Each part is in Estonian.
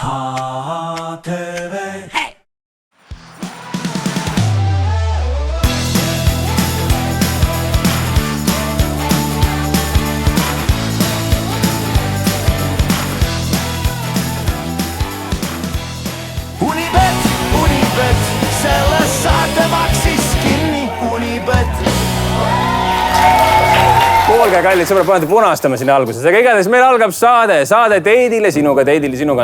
ATV. Hey! Unibet, selle saate maksis kinni Unibet. Kuulge, kallid sõbrad, panete punastama siin alguses, aga igatahes meil algab saade Teidile sinuga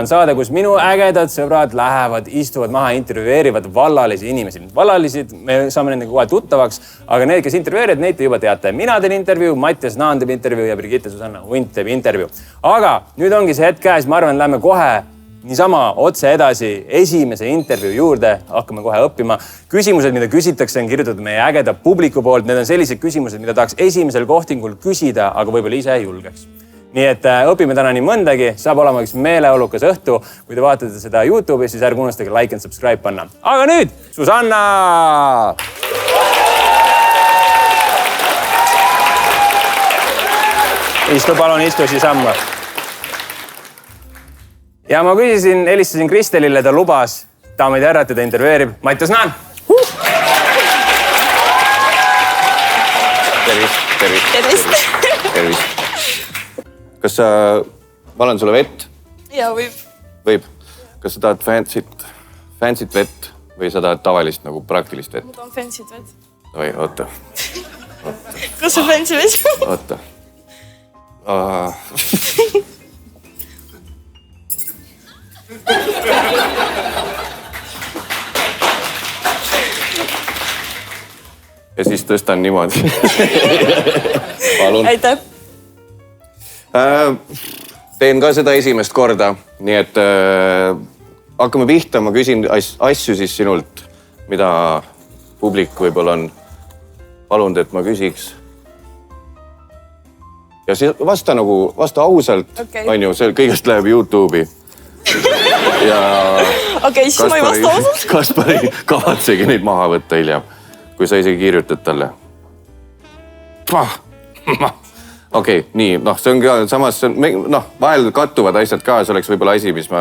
on saade, kus minu ägedad sõbrad lähevad, istuvad maha, intervjueerivad vallalisi inimesi. Vallalised, me saame nendega kohe tuttavaks, aga need, kes intervjueerivad, neid te juba teate. Mina teen intervjuu, Mattias Naan teeb intervjuu ja Brigitte Susanna Hunt teeb intervjuu. Aga nüüd ongi see hetk käes, ma arvan, lähme kohe niisama otse edasi esimese intervjuu juurde, hakkame kohe õppima. Küsimused, mida küsitakse, on kirjutatud meie ägeda publiku poolt. Need on sellised küsimused, mida tahaks esimesel kohtingul küsida, aga võib-olla ise ei julgeks. Nii et õpime täna nii mõndagi, saab olema üks meeleolukas õhtu. Kui te vaatate seda YouTube'is, siis ärge unustage like and subscribe panna. Aga nüüd, Susanna! Istu palun, istu siis ammu. Ja ma küsisin, helistasin Kristelile, ta lubas, daamid ja härrad, teda intervjueerib Mattias Naan. Tervist. Kas sa valan sulle vett? Jaa, võib. Võib. Kas sa tahad fancy't vett või sa tahad tavalist nagu praktilist vett? Ma tahan fancy't vett. Oi, oota. Kus see fancy vett? Oota. Ja siis tõstan niimoodi. Palun. Aitäh. Teen ka seda esimest korda, nii et hakkame pihta, ma küsin asju siis sinult, mida publik võib-olla on palunud, et ma küsiks. Ja siis vasta ausalt, on ju, see kõigest läheb YouTube'i. Okei, siis ma ei vasta ausalt. Kaspari kavatsegi neid maha võtta hiljem, kui sa isegi kirjutad talle. Okei, nii, see on ka samas, vahel kattuvad asjad ka, see oleks võib-olla asi, mis ma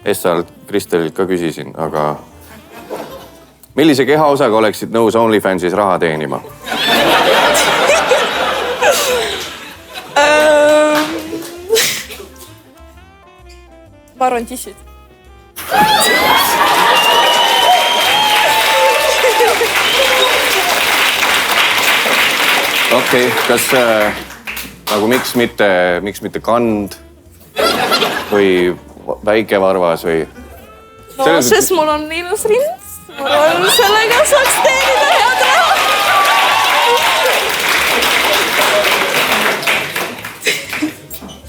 Essalt Kristelilt ka küsisin, aga millise kehaosaga oleksid nõus OnlyFansis raha teenima? Ma arvan tissid. Okei, kas nagu miks mitte kand või väike varvas või? No, sest mul on ilus rind. Sellega saaks teenida head raha.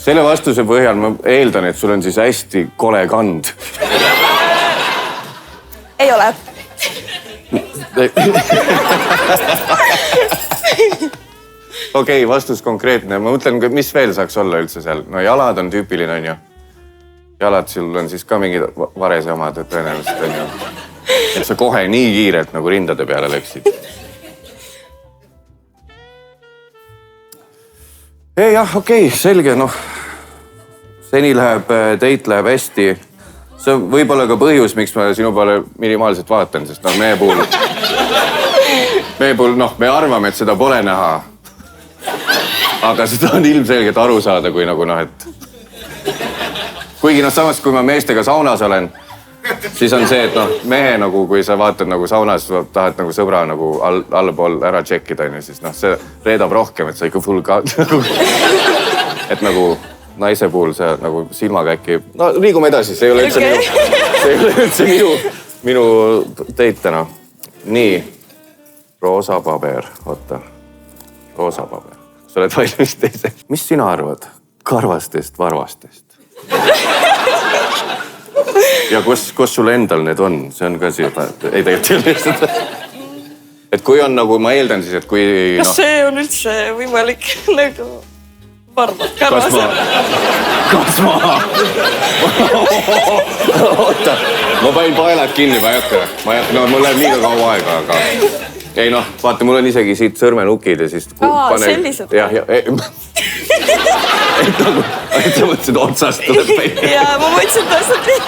Selle vastuse põhjal ma eeldan, et sul on siis hästi kole kand. Ei ole. Okei, vastus konkreetne. Ma mõtlen, mis veel saaks olla üldse seal? No jalad on tüüpiline, on ju. Jalad sul on siis ka mingid varese omad, et tõenäoliselt on ju. Et sa kohe nii kiirelt nagu rindade peale läksid. Jah, okei, selge, Seni teit läheb hästi. See on võib-olla ka põhjus, miks ma sinu peale minimaalselt vaatan, sest meie puhul, me arvame, et seda pole näha. Aga seda on ilmselgelt aru saada, kui et... Kuigi samas, kui ma meestega saunas olen, siis on see, et mehe kui sa vaatad saunas, tahad sõbra allpool ära tšekkida, siis see reedab rohkem, et sa ikka full ka... Et naise puhul see silmaga äkki... Liigume edasi, see ei ole üldse minu teit täna. Nii, roosa paber, oota, roosa paber. Sa oled valmis teise. Mis sina arvad karvastest varvastest? Ja kus sul endal need on? See on ka siia... Ei tegelikult. Et kui on ma eeldan siis, et kui... Kas see on üldse võimalik varvad karvased? Kas ma? Oota, ma panin paelad kinni, ma ei hakka. Mul läheb liiga kaua aega, aga... Ei vaata, mul on isegi siit sõrmenukid ja siis... Sellised? Jah. Et sa mõtlesid otsast tuleb välja. Jaa, ma mõtlesin täpselt nii.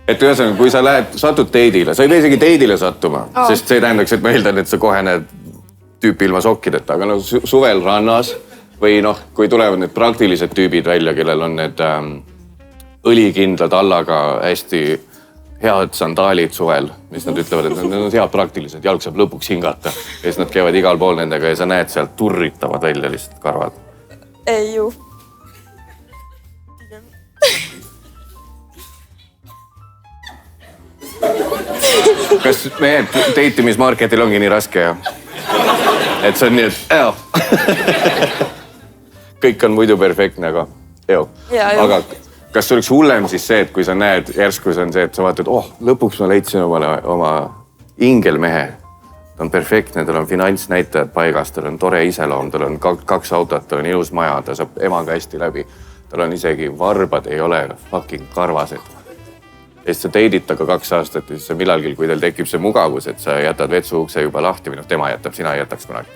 et ühesõnaga, kui sa satud teidile, sa ei pea isegi teidile sattuma, sest see tähendaks, et ma eeldan, et sa kohe näed tüüpi ilma sokkideta, aga no suvel rannas või noh, kui tulevad need praktilised tüübid välja, kellel on need õlikindlad allaga hästi head sandaalid suvel, mis nad ütlevad, et need on head praktilised, jalg saab lõpuks hingata. Ja siis nad käivad igal pool nendega ja sa näed sealt turritavad välja lihtsalt karvad. Ei ju. Kas meie teitimismarketil ongi nii raske ja? Et see on nii, et kõik on muidu perfektne, aga aga kas oleks hullem siis see, et kui sa näed, järsku see on see, et sa vaatad, lõpuks ma leidsin oma ingelmehe. Ta on perfektne, tal on finantsnäitajad paigas, tal on tore iseloom, tal on 2 autot, tal on ilus maja, ta saab emaga hästi läbi. Tal on isegi varbad, ei ole fucking karvased. Ja siis sa teidid taga 2 aastat ja siis millalgi, kui teil tekib see mugavus, et sa jätad vetsuukse juba lahti või tema jätab, sina ei jätaks kunagi.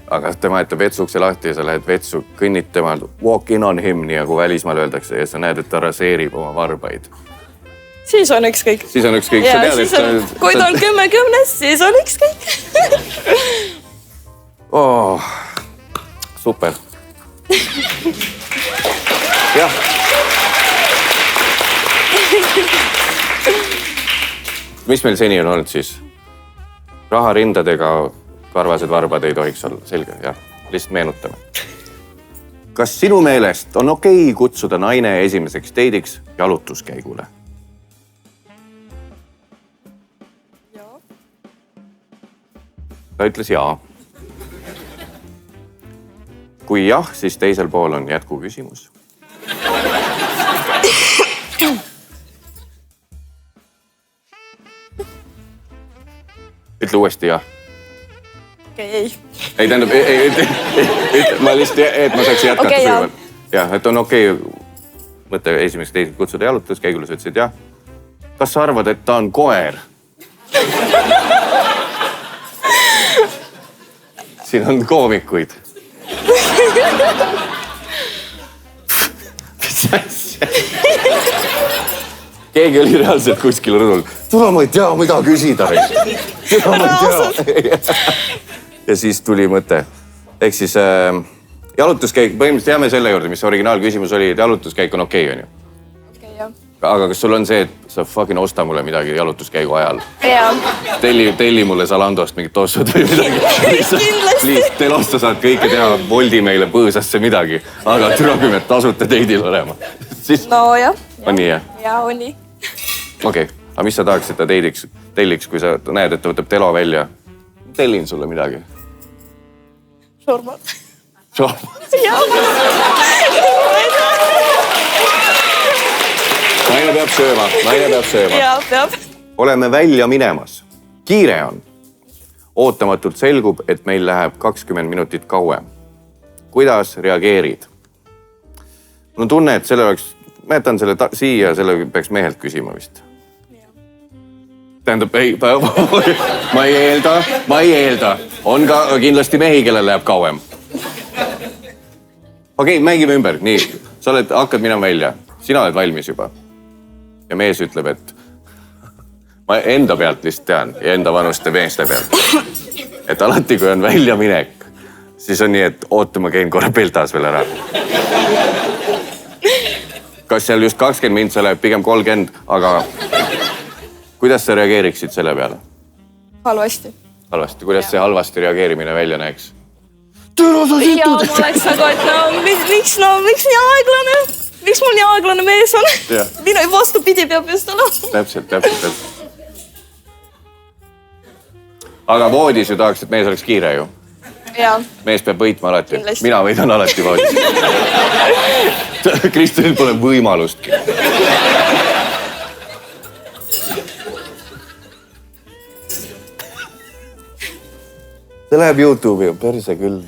Aga tema jätab vetsuukse lahti ja sa lähed vetsu, kõnnid tema walk in on him, nii nagu välismaal öeldakse ja sa näed, et ta raseerib oma varbaid. Siis on ükskõik. Siis on ükskõik. Kui ta on 10-10, siis on ükskõik. Super. Jah. Mis meil seni on olnud siis? Raha rindadega karvased varbad ei tohiks olla. Selge, jah. Lihtsalt meenutame. Kas sinu meelest on okei kutsuda naine esimeseks teidiks jalutuskäigule? Jaa. Ta ütles jaa. Kui jah, siis teisel pool on jätku küsimus. Ütle uuesti jah. Okei, ei. Ei, tähendab, ma lihtsalt, et ma saaks jätkata. Okei, jah. Jah, et on okei mõte esimeseks teiseks kutsuda jalutuskäigule, sa ütlesid jah. Kas sa arvad, et ta on koer? Siin on koomikuid. Mis asja? Keegi oli reaalselt kuskil rõdul. Tule, ma ei tea, mida küsida. Ja siis tuli mõte. Ehk siis jalutuskäik, põhimõtteliselt jääme selle juurde, mis originaalküsimus oli, et jalutuskäik on okei, on ju? Okei, jah. Aga kas sul on see, et sa fucking osta mulle midagi jalutuskäigu ajal? Jaa. Telli mulle Zalandost mingit tossud või midagi. Kindlasti. Telosta saad kõike teha, voldi meile põõsasse midagi, aga türapime tasuta teidil olema. No jah. On nii, jah? Jaa, on nii. Okei, aga mis sa tahaksid ta telliks, kui sa näed, et ta võtab telo välja? Tellin sulle midagi. Šormat. Šormat? Jaa. Naine peab sööma. Jaa, peab. Oleme välja minemas. Kiire on. Ootamatult selgub, et meil läheb 20 minutit kauem. Kuidas reageerid? Mul on tunne, et selle oleks, ma jätan selle siia, selle peaks mehelt küsima vist. Tähendab, ei, ma ei eelda. On ka kindlasti mehi, kellel läheb kauem. Okei, mängime ümber. Nii, sa hakkad minema välja. Sina oled valmis juba. Ja mees ütleb, et ma enda pealt lihtsalt tean ja enda vanuste meeste pealt. Et alati, kui on välja minek, siis on nii, et ootama käin korra peltas veel ära. Kas seal just 20 mintsa läheb pigem 30, aga kuidas sa reageeriksid selle peale? Halvasti. Halvasti. Kuidas see halvasti reageerimine välja näeks? Jaa, ma oleks nagu, et miks nii aeglane? Miks mul nii aeglane mees on? Minu vastupidi peab just olema. Täpselt. Aga voodis ju tahaks, et mees oleks kiire ju. Jaa. Mees peab võitma alati. Kindlasti. Mina võidan alati voodis. Kristel pole võimalustki. See läheb YouTube'i, perse küll.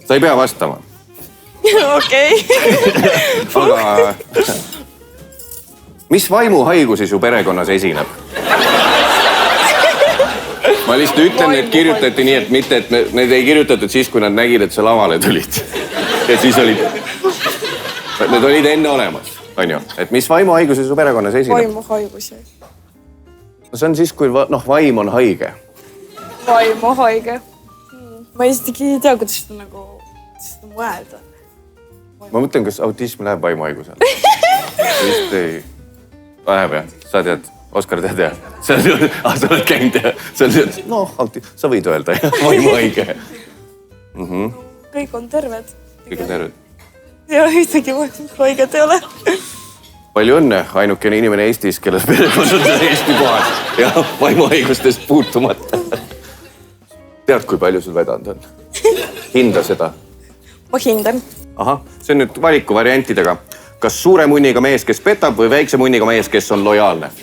Sa ei pea vastama. Okei. Aga mis vaimuhaigusi su perekonnas esineb? Ma lihtsalt ütlen, et kirjutati nii, et mitte, et need ei kirjutatud siis, kui nad nägid, et sa lavale tulid. Ja siis olid, need olid enne olemas. On ju? Et mis vaimuhaigusi su perekonnas esineb? Vaimuhaigusi. No see on siis, kui vaim on haige. Vaimuhaige. Ma isegi ei tea, kuidas seda nagu mõelda. Ma mõtlen, kas autism läheb vaimuhaigusele. Vist ei. Läheb jah. Sa tead, Oskar tead jah. Sa oled käinud ja sa oled, sa võid öelda jah, vaimuhaige. Kõik on terved. Kõik on terved. Ja ühtegi vaimuhaiget ei ole. Palju õnne, ainukene inimene Eestis, kelles perekond on Eesti puhas ja vaimuhaigustest puutumata. Tead, kui palju sul vedanud on? Hinda seda. Ma hindan. Ahah, see on nüüd valiku variantidega. Kas suure munniga mees, kes petab või väikse munniga mees, kes on lojaalne?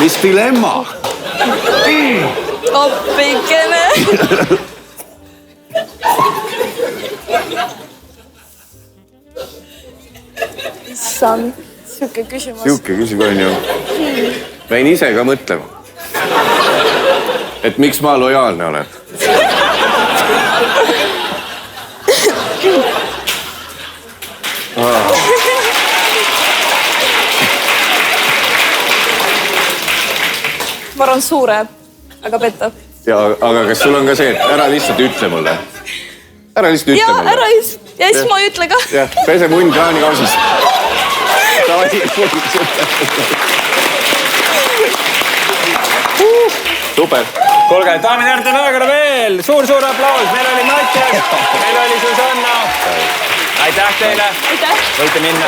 Mis dilemma? Appikene. Issand, siuke küsimus. Siuke küsimus on ju. Võin ise ka mõtlema. Et miks ma lojaalne olen? Ma arvan suure, aga petab. Ja, aga kas sul on ka see, et ära lihtsalt ütle mulle? Ära lihtsalt ütle mulle. Ja, ära ja siis ma ei ütle ka. Jah, pese munn kraanikausist. Super. Kuulge, daamid ja härrad, aegada veel. Suur aplaus. Meil oli Mattias, meil oli Susanna. Aitäh teile. Aitäh. Võite minna.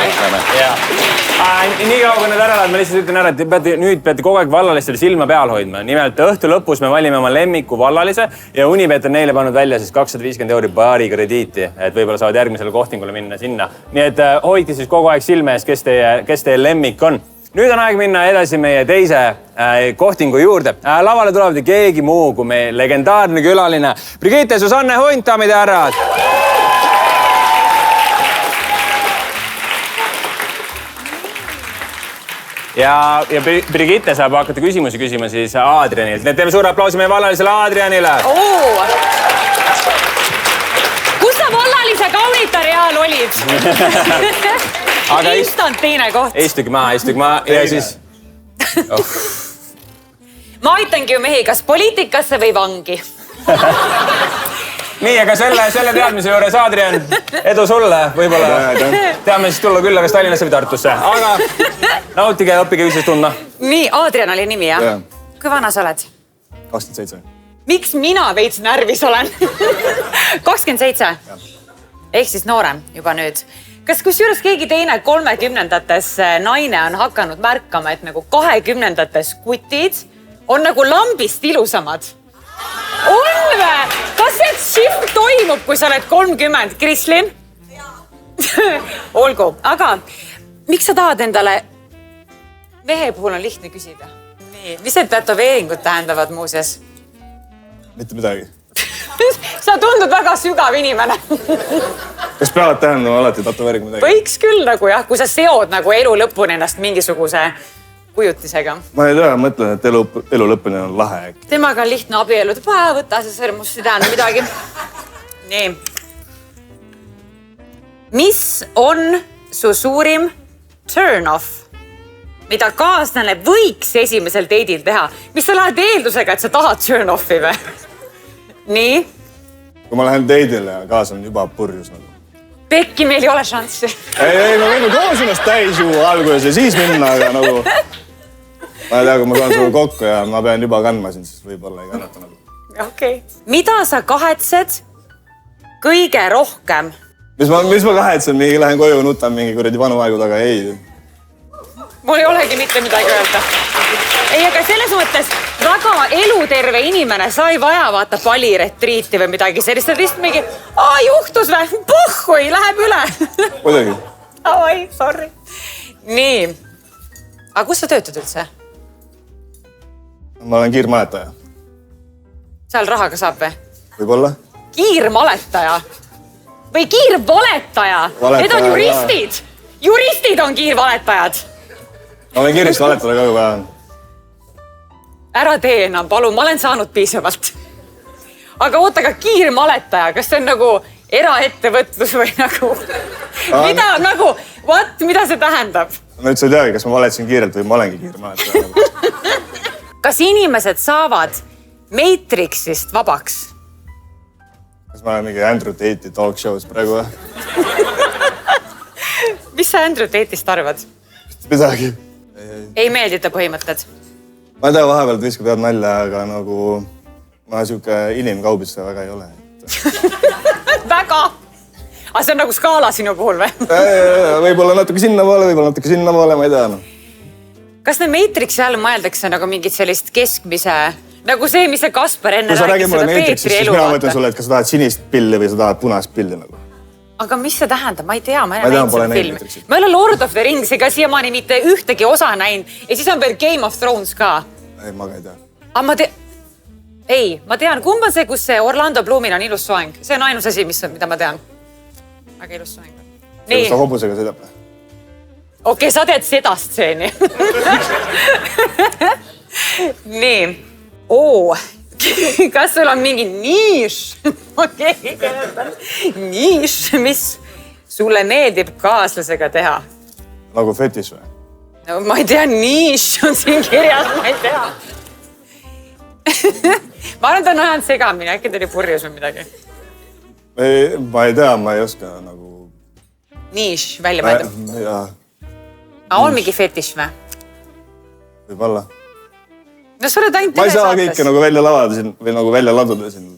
Nii kaua, kui need ära lähevad, ma lihtsalt ütlen ära, et nüüd peate kogu aeg vallalistele silma peal hoidma. Nimelt õhtu lõpus me valime oma lemmiku vallalise ja Unibet on neile pannud välja siis 250 € baari krediiti, et võib-olla saavad järgmisele kohtingule minna sinna. Nii et hoidke siis kogu aeg silme ees, kes teie lemmik on. Nüüd on aeg minna edasi meie teise kohtingu juurde. Lavale tulevad keegi muu kui meie legendaarne külaline Brigitte Susanne Hunt, daamid ja härrad. Ja Brigitte saab hakata küsimusi küsima siis Adrianilt. Need teeme suure aplausi meie vallalisele Adrianile. Kus sa vallalise kaunitariaal olid? Instant teine koht. Istugi maha ja siis... Ma aitangi ju mehi, kas poliitikasse või vangi. Nii, aga selle teadmise juures, Adrian, edu sulle. Võib-olla teame siis tulla külla kas Tallinnasse või Tartusse. Aga nautige ja õppige üksteist tundma. Nii, Adrian oli nimi, jah? Kui vana sa oled? 27. Miks mina veits närvis olen? 27? Ehk siis noorem juba nüüd. Kas kusjuures keegi teine 30-ndates naine on hakanud märkama, et nagu 20-ndates kutid on nagu lambist ilusamad? On või? Kas see shift toimub, kui sa oled 30? Krislin? Olgu, aga miks sa tahad endale... Mehe puhul on lihtne küsida. Nii, mis need tätoveeringud tähendavad muuseas? Mitte midagi. Sa tundud väga sügav inimene. Kas peavad tähendama alati tätoveering midagi? Võiks küll nagu jah, kui sa seod nagu elu lõpuni ennast mingisuguse kujutisega. Ma ei tea, mõtlen, et elu lõpuni on lahe äkki. Temaga on lihtne abielud. Võta see sõrmus, ei tähenda midagi. Nii. Mis on su suurim turn-off, mida kaaslane võiks esimesel date'il teha? Mis sa lähed eeldusega, et sa tahad turn-offi või? Nii? Kui ma lähen date'ile ja kaasan juba purjus nagu. Pekki, meil ei ole šanssi. Ei, me võime koos ennast täis ju alguses ja siis minna, aga nagu... Ma ei tea, kui ma saan sulle kokku ja ma pean juba kandma siin, siis võib-olla ei kannata nagu. Okei. Mida sa kahetsed kõige rohkem? Mis ma kahetsen, mingi lähen koju, nutan mingi kuradi vanu aegu taga, ei. Mul ei olegi mitte midagi öelda. Ei, aga selles mõttes väga eluterve inimene, sa ei vaja vaata paliretriiti või midagi sellist, et vist mingi, juhtus või? Puhhui, läheb üle. Muidugi. Oi, sorry. Nii. Aga kus sa töötad üldse? Ma olen kiirmaletaja. Seal rahaga saab või? Võib-olla? Kiirmaletaja? Või kiirvaletaja? Need on juristid. Juristid on kiirvaletajad. Ma olen kiiresti valetada ka juba. ära tee enam, palun, ma olen saanud piisavalt. Aga oota, aga kiirmaletaja, kas see on nagu eraettevõtlus või nagu, mida nagu, mida see tähendab? Ma üldse ei teagi, kas ma valetasin kiirelt või ma olengi kiirmaletaja. Kas inimesed saavad Matrixist vabaks? Kas ma olen mingi Andrew Tate'i talk show's praegu või? Mis sa Andrew Tate'ist arvad? Midagi. Ei meeldita põhimõtted? Ma ei tea, vahepealt viskab head nalja, aga nagu ma siuke inimkaubitseja väga ei ole. Väga? Aga see on nagu skaala sinu puhul või? Võib-olla natuke sinnapoole, ma ei tea. Kas need Matrixi all mõeldakse nagu mingit sellist keskmise, nagu see, mis see Kasper enne kui sa räägid mulle rääkis Matrixist, siis mina mõtlen sulle, et kas sa tahad sinist pilli või sa tahad punast pilli nagu. Aga mis see tähendab? Ma ei tea, ma ei pole näinud filmi. Ma ei ole Lord of the Rings ega siiamaani mitte ühtegi osa näinud ja siis on veel Game of Thrones ka. Ei, ma ka ei tea. Ei, ma tean, kumb on see, kus see Orlando Bloomil on ilus soeng. See on ainus asi, mida ma tean. Väga ilus soeng. Kus ta hobusega sõidab? Okei, sa teed seda stseeni. Nii. Kas sul on mingi niš? Niš, mis sulle meeldib kaaslasega teha? Nagu fetiš või? No, ma ei tea, niš on siin kirjas, ma ei tea. Ma arvan, ta on ainult segamini, äkki ta oli purjus või midagi. Ma ei tea, ma ei oska nagu... Niš välja mõelda. Jaa. On mingi fetiš või? Võib-olla. No sa oled ainult ma ei saa kõike nagu välja lavada siin või nagu välja laduda siin.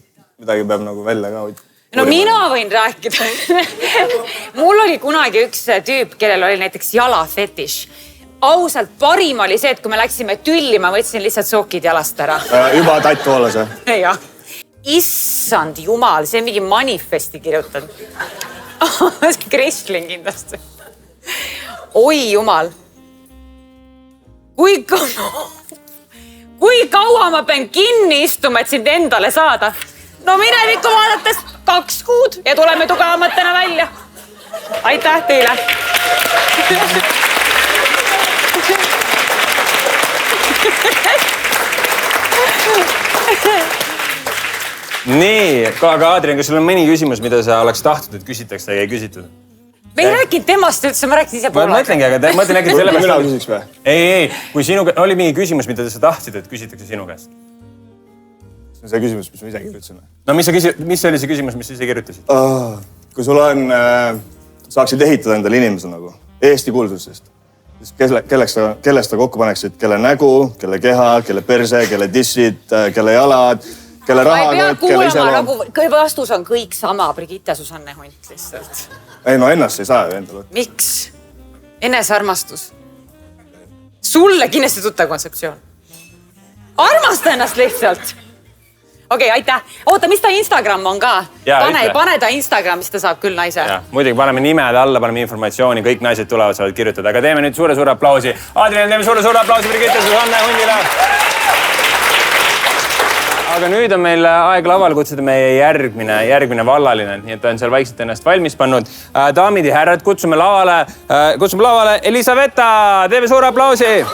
Midagi peab nagu välja ka hoida. No mina võin rääkida. Mul oli kunagi üks tüüp, kellel oli näiteks jalafetiš. Ausalt, parim oli see, et kui me läksime tülli, ma võtsin lihtsalt sokid jalast ära. Juba tatt hoolas või? Jah. Issand jumal, see on mingi manifesti kirjutanud. Kristlin kindlasti. Oi jumal. Kui kaua ma pean kinni istuma, et sind endale saada? No minevikku vaadates 2 kuud ja tuleme tugevamatena välja. Aitäh teile. Nii, aga Adrian, kas sul on mõni küsimus, mida sa oleks tahtnud, et küsitakse ja ei küsitud? Me ei rääkinud temast üldse, ma rääkisin ise poole. Ma mõtlengi, aga ma mõtlen äkki selle Mina küsiks või? Ei, kui sinu oli mingi küsimus, mida sa tahtsid, et küsitakse sinu käest. See on see küsimus, mis ma ise kirjutasin. No mis oli see küsimus, mis sa ise kirjutasid? Kui sul on, saaksid ehitada endale inimese nagu Eesti kuulsusest, siis kellest sa kokku paneksid, kelle nägu, kelle keha, kelle perse, kelle dissid, kelle jalad, kelle rahakott, kelle iseloom. Nagu vastus on kõik sama, Brigitte Susanne Hunt lihtsalt. Ei, no ennast ei saa ju endale. Miks? Enesearmastus. Sulle kindlasti tuttav kontseptsioon. Armasta ennast lihtsalt. Okei, aitäh. Oota, mis ta Instagram on ka? Pane ta Instagram, mis ta saab küll naise. Muidugi paneme nimed alla, paneme informatsiooni, kõik naised tulevad, saavad kirjutada. Aga teeme nüüd suure aplausi. Adrian, teeme suure aplausi Brigitte Susanne Hundile. Aga nüüd on meil aeg laval kutsuda meie järgmine vallaline, nii et ta on seal vaikselt ennast valmis pannud. Daamid ja härrad, kutsume lavale Elisaveta, teeme suure aplausi.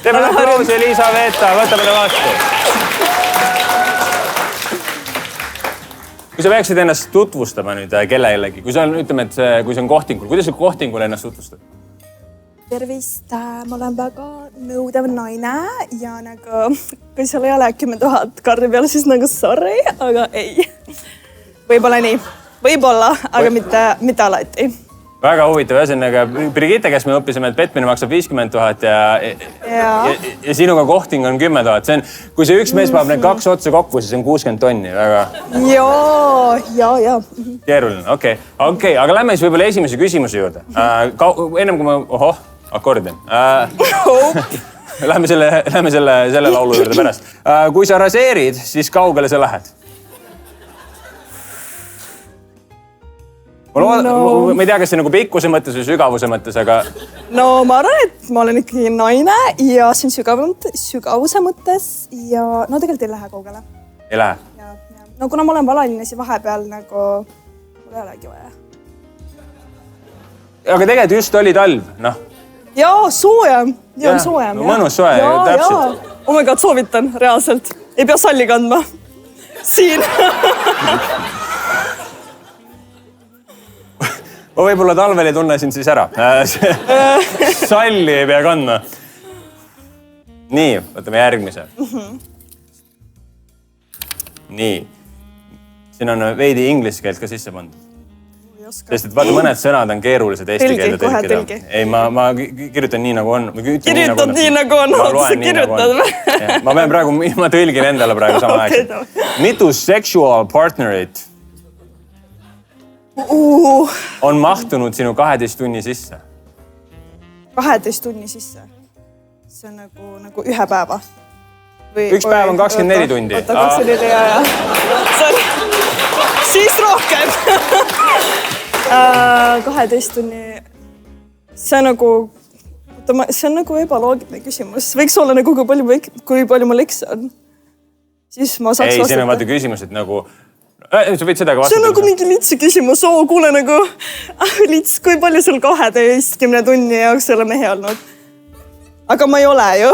Teeme aplausi Elisaveta, võtame ta vastu. Kui sa peaksid ennast tutvustama nüüd kellelegi, kui sa ütleme, et kui see on kohtingul, kuidas sa kohtingul ennast tutvustad? Tervist, ma olen väga nõudev naine ja nagu, kui seal ei ole 10 000 karri peal, siis nagu sorry, aga ei. Võib-olla nii, aga mitte alati. Väga huvitav, ühesõnaga Brigitte, kes me õppisime, et petmine maksab 50 000 ja sinuga kohting on 10 000. See on, kui see üks mees paneb need 2 otsa kokku, siis on 60 tonni. Väga... Ja. Keeruline, okei. Aga lähme siis võib-olla esimese küsimuse juurde. Ennem kui ma... Akordion. Lähme selle laulu juurde pärast. Kui sa raseerid, siis kaugele sa lähed? Ma ei tea, kas see nagu pikkuse mõttes või sügavuse mõttes, aga... No ma arvan, et ma olen ikkagi naine ja see on sügavuse mõttes ja no tegelikult ei lähe kaugele. Ei lähe? No kuna ma olen valaline, siis vahepeal nagu mul ei olegi vaja. Aga tegelikult just oli talv, noh. jaa, soojem. Ja on soojem. Mõnus soe, täpselt. Oh my god, soovitan, reaalselt. Ei pea salli kandma. Siin. Ma võib-olla talvel ei tunne sind siis ära. Salli ei pea kandma. Nii, võtame järgmise. Nii. Siin on veidi inglise keelt ka sisse pandud. Sest et vaata, mõned sõnad on keerulised eesti keelde tõlkida. Ei, ma kirjutan nii nagu on. Kirjutad nii nagu on, sa kirjutad või? Ma pean praegu, ma tõlgin endale praegu sama aeg. Mitu sexual partnerit on mahtunud sinu 12 tunni sisse? 12 tunni sisse? See on nagu ühe päeva. Üks päev on 24 tundi. Oota, 24, jah. Siis rohkem. 12 tunni. See on nagu ebaloogiline küsimus. Võiks olla nagu, kui palju mul eks on. Siis ma saaks vastata. Ei, siin on vaata küsimus, et nagu... Sa võid seda ka vastata. See on nagu mingi litsi küsimus. Kuule nagu, lits, kui palju sul 12 tunni jaoks selle mehe olnud? Aga ma ei ole ju.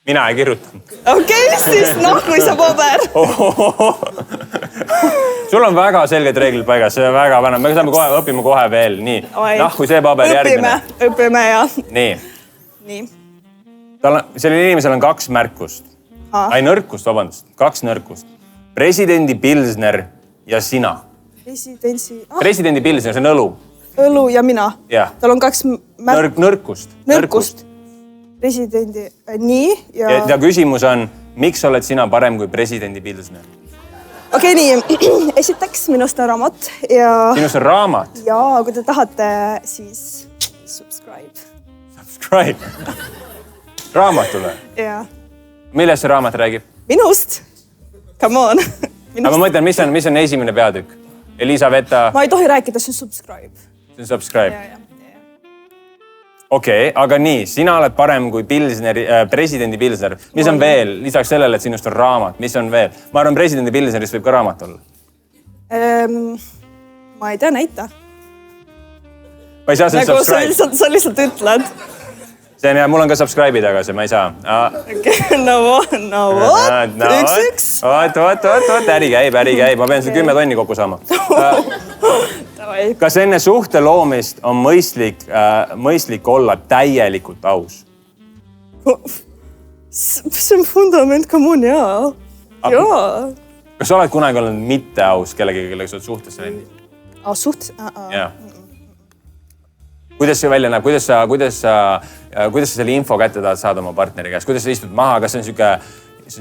Mina ei kirjuta. Okei, siis kui sa paber. Sul on väga selged reeglid paigas, see on väga vana. Me saame õppima kohe veel. Nii, kui see paber järgmine. Õpime, jah. Nii. Sellel inimesel on 2 märkust. Nõrkust, vabandust. 2 nõrkust. Presidendi Pilsner ja sina. Presidendi Pilsner, see on õlu. Õlu ja mina. Tal on 2 nõrkust. Presidendi, nii. Ja küsimus on, miks oled sina parem kui presidendi Pilsner? Okei, nii. Esiteks, minust on raamat. Sinust on raamat? Jaa, kui te tahate, siis subscribe. Subscribe? Raamatule? Jaa. Millest see raamat räägib? Minust. Come on. Aga ma mõtlen, mis on esimene peatükk? Elisaveta? Ma ei tohi rääkida, see on subscribe. See on subscribe? Okei, aga nii, sina oled parem kui presidendi Pilsner. Mis on veel, lisaks sellele, et sinust on raamat, mis on veel? Ma arvan, presidendi Pilsnerist võib ka raamat olla. Ma ei tea, näita. Ma ei saa seda subscribe. Sa lihtsalt ütled. See on hea, mul on ka subscribe'id, aga see ma ei saa. No what? Üks. Oot, äri käib. Ma pean seda 10 tonni kokku saama. Kas enne suhte loomist on mõistlik olla täielikult aus? See on fundament, come on, jaa. Kas sa oled kunagi olnud mitte aus kellegagi, kellega sa oled suhtes läinud? Suhtes? Jaa. Kuidas see välja näeb? Kuidas sa selle info kätte tahad saada oma partneri käest? Kuidas sa istud maha? Kas see on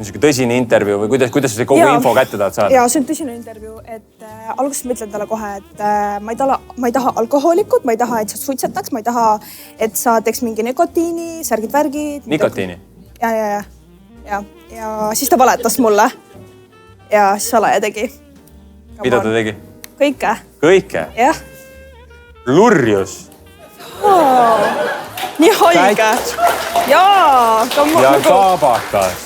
siuke tõsine intervjuu või kuidas sa kogu info kätte tahad saada? Jaa, see on tõsine intervjuu, et alguses ma ütlen talle kohe, et ma ei taha alkohoolikut, ma ei taha, et sa suitsetaks, ma ei taha, et sa teeks mingi nikotiini, särgid, värgid. Nikotiini? Ja siis ta valetas mulle ja salaja tegi. Mida ta tegi? Kõike. Kõike? Jah. Lurjus? Nii haige. Jaa. Ja kaabakas.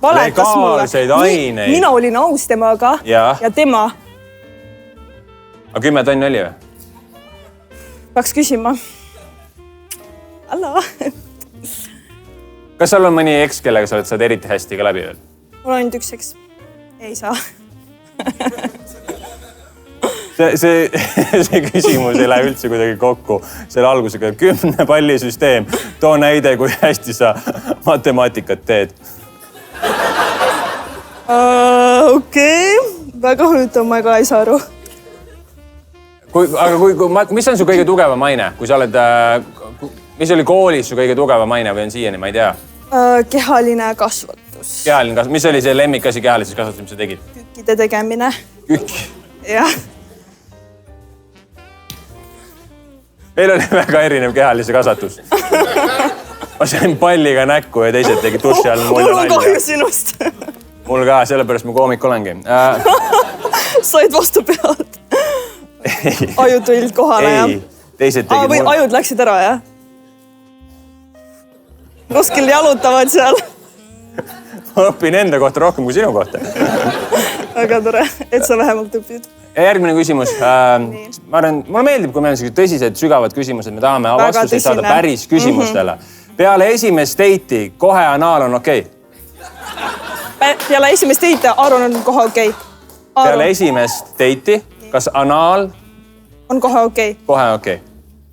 Valetas mulle. Legaalseid aineid. Mina olin aus temaga ja tema. Aga 10 tonni oli või? Peaks küsima. Hallo. Kas sul on mõni eks, kellega sa oled eriti hästi ka läbi veel? Mul on ainult üks eks. Ei saa. See küsimus ei lähe üldse kuidagi kokku selle algusega. 10 palli süsteem. Too näide, kui hästi sa matemaatikat teed. Okei. Väga huvitav, ma ka ei saa aru. Mis on su kõige tugevam maine? Kui sa oled, mis oli koolis su kõige tugevam maine või on siiani, ma ei tea? Kehaline kasvatus. Kehaline kasvatus. Mis oli see lemmikasi kehalises kasvatus, mis sa tegid? Kükkide tegemine. Kükk? Jah. Meil oli väga erinev kehalise kasvatus. Ma sain palliga näkku ja teised tegid duši all mulja nalja. Mul on kahju sinust. Mul ka, sellepärast ma koomik olengi. Said vastu pead. Ajud tulid kohale, jah? Ei, teised tegid mul... Ajud läksid ära, jah? Kuskil jalutavad seal. Ma õpin enda kohta rohkem kui sinu kohta. Väga tore, et sa vähemalt õpid. järgmine küsimus. Ma arvan, mulle meeldib, kui meil on sellised tõsised, sügavad küsimused. Me tahame vastuseid saada päris küsimustele. Peale esimest date'i kohe anaal on okei. Peale esimest date'i Aaron on kohe okei. Peale esimest date'i, kas anaal on kohe okei? Kohe okei.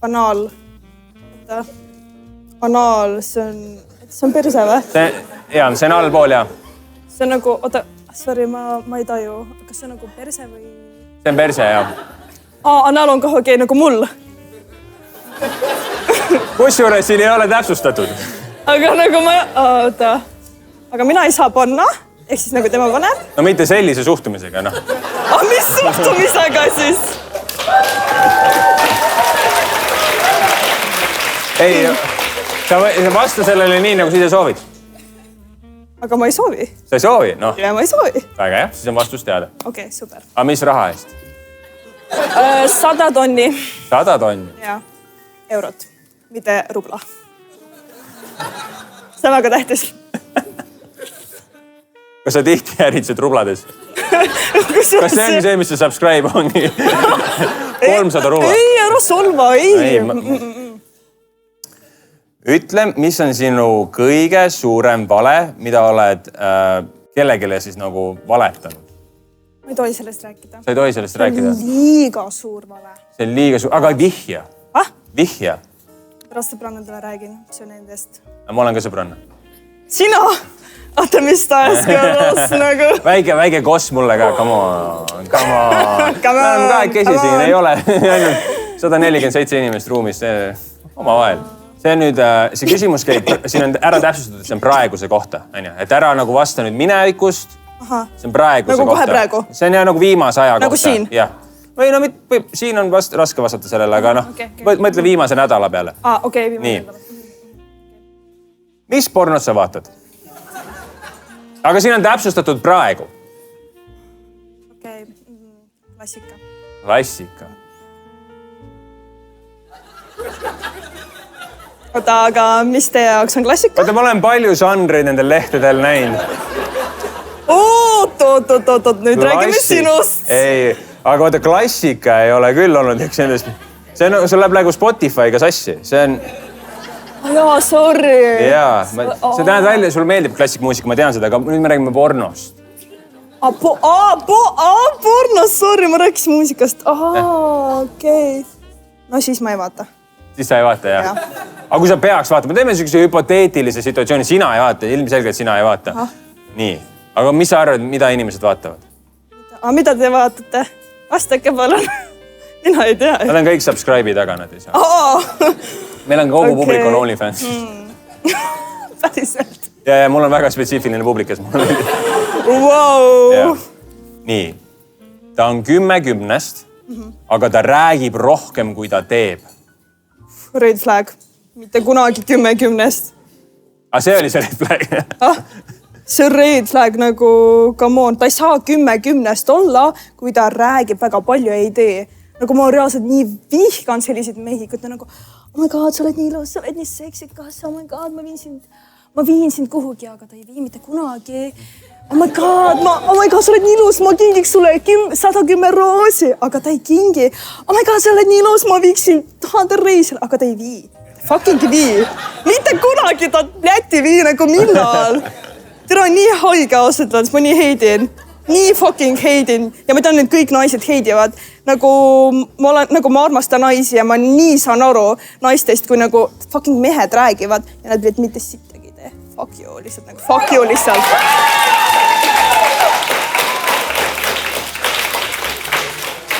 Anaal. Anaal, see on perse või? Jaa, see on allpool ja. See on nagu, oota, sorry, ma ei taju. Kas see on nagu perse või? See on perse, jah. Anaal on kohe okei nagu mul. Kusjuures siin ei ole täpsustatud. Aga nagu oota. Aga mina ei saa panna, ehk siis nagu tema paneb. No mitte sellise suhtumisega, noh. Mis suhtumisega siis? Ei, sa vasta sellele nii, nagu sa ise soovid. Aga ma ei soovi. Sa ei soovi? Noh. Ja ma ei soovi. Väga jah, siis on vastus teada. Okei, super. Aga mis raha eest? 100 tonni. 100 tonni? Jaa, eurot, mitte rubla. See on väga tähtis. Kas sa tihti äritsid rublades? Kas see ongi see, mis see subscribe ongi? 300 rubla? Ei, ära solva, ei. Ütle, mis on sinu kõige suurem vale, mida oled kellegile siis nagu valetanud? Ma ei tohi sellest rääkida. Sa ei tohi sellest rääkida? See on liiga suur vale. See on liiga suur, aga vihja. Vihja. Pärast sõbrannadele räägin, see on nendest. Ma olen ka sõbranna. Sina? Oota, mis tahes kõrvas nagu. Väike koss mulle ka, come on. Me oleme kahekesi siin, ei ole 147 inimest ruumis, oma vahel. See on nüüd, see küsimus käib, siin on ära täpsustatud, et see on praeguse kohta, et ära nagu vasta nüüd minevikust. See on praeguse kohta. Nagu kohe praegu? See on jah nagu viimase aja kohta. Nagu siin? Jah. Või no siin on raske vastata sellele, aga noh, mõtle viimase nädala peale. Okei, viimase nädala. Mis pornot sa vaatad? Aga siin on täpsustatud praegu. Okei, klassika. Klassika. Oota, aga mis teie jaoks on klassika? Oota, ma olen palju žanreid nendel lehtedel näinud. Oot, nüüd räägime sinust. Ei, aga oota, klassika ei ole küll olnud üks nendest. See läheb nagu Spotify'ga sassi. See on... Jaa, sorry. Jaa, sa tähendab välja, sul meeldib klassikmuusika, ma tean seda, aga nüüd me räägime pornost. Pornost, sorry, ma rääkisin muusikast. Okei. No siis ma ei vaata. Siis sa ei vaata, jah? Aga kui sa peaks vaatama, teeme niisuguse hüpoteetilise situatsiooni, sina ei vaata, ilmselgelt sina ei vaata. Nii, aga mis sa arvad, mida inimesed vaatavad? Mida te vaatate? Vastake palun. Mina ei tea. Nad on kõik subscribe'i taga, nad ei saa. Meil on kogu publik on OnlyFans. Päriselt. Ja mul on väga spetsiifiline publikas. Wow. Nii, ta on 10-10, aga ta räägib rohkem, kui ta teeb. Red flag. Mitte kunagi 10-10. See oli see red flag? See on red flag nagu, come on, ta ei saa 10-10 olla, kui ta räägib väga palju ei tee. Nagu ma reaalselt nii vihkan selliseid mehi, kui ta nagu, oh my god, sa oled nii ilus, sa oled nii seksikas, oh my god, ma viin sind kuhugi, aga ta ei vii mitte kunagi. Oh my god, sa oled nii ilus, ma kingiks sulle 110 roosi, aga ta ei kingi. Oh my god, sa oled nii ilus, ma viiksin 1000 reisile, aga ta ei vii. Fucking vii. Mitte kunagi ta läti vii nagu millal. Tere on nii haige ausalt, ma nii heidin. Nii fucking heidin. Ja ma tean, et kõik naised heidivad. Nagu ma armastan naisi ja ma nii saan aru naistest, kui nagu fucking mehed räägivad ja nad mitte sittagi tee. Fuck you lihtsalt nagu, fuck you lihtsalt.